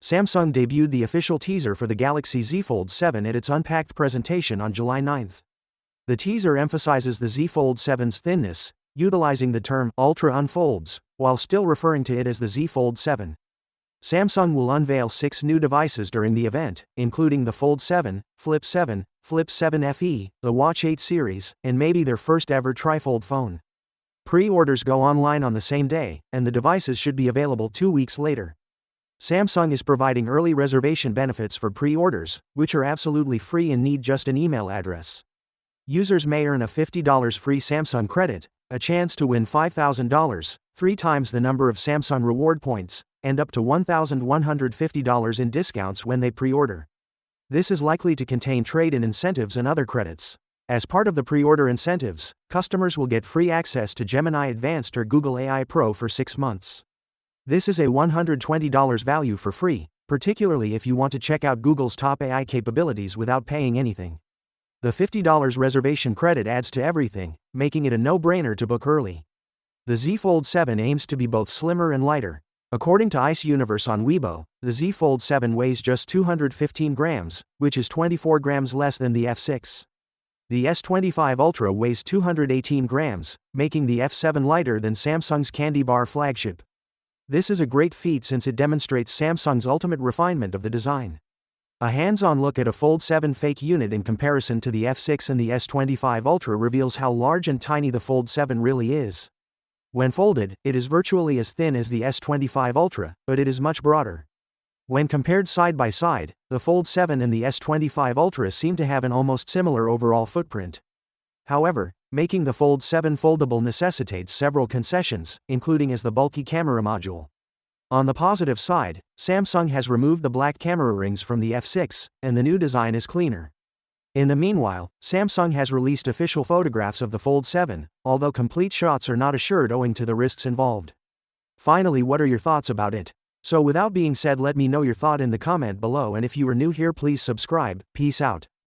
Samsung debuted the official teaser for the Galaxy Z Fold 7 at its unpacked presentation on July 9. The teaser emphasizes the Z Fold 7's thinness, utilizing the term Ultra unfolds, while still referring to it as the Z Fold 7. Samsung will unveil 6 new devices during the event, including the Fold 7, Flip 7, Flip 7 FE, the Watch 8 series, and maybe their first ever trifold phone. Pre-orders go online on the same day, and the devices should be available 2 weeks later. Samsung is providing early reservation benefits for pre-orders, which are absolutely free and need just an email address. Users may earn a $50 free Samsung credit, a chance to win $5,000, 3 times the number of Samsung reward points, and up to $1,150 in discounts when they pre-order. This is likely to contain trade-in incentives and other credits. As part of the pre-order incentives, customers will get free access to Gemini Advanced or Google AI Pro for 6 months. This is a $120 value for free, particularly if you want to check out Google's top AI capabilities without paying anything. The $50 reservation credit adds to everything, making it a no-brainer to book early. The Z Fold 7 aims to be both slimmer and lighter. According to Ice Universe on Weibo, the Z Fold 7 weighs just 215 grams, which is 24 grams less than the F6. The S25 Ultra weighs 218 grams, making the F7 lighter than Samsung's Candy Bar flagship. This is a great feat since it demonstrates Samsung's ultimate refinement of the design. A hands-on look at a Fold 7 fake unit in comparison to the F6 and the S25 Ultra reveals how large and tiny the Fold 7 really is. When folded, it is virtually as thin as the S25 Ultra, but it is much broader. When compared side by side, the Fold 7 and the S25 Ultra seem to have an almost similar overall footprint. However, making the Fold 7 foldable necessitates several concessions, including as the bulky camera module. On the positive side, Samsung has removed the black camera rings from the F6, and the new design is cleaner. In the meanwhile, Samsung has released official photographs of the Fold 7, although complete shots are not assured owing to the risks involved. Finally, what are your thoughts about it? So without being said, let me know your thought in the comment below, and if you are new here, please subscribe. Peace out.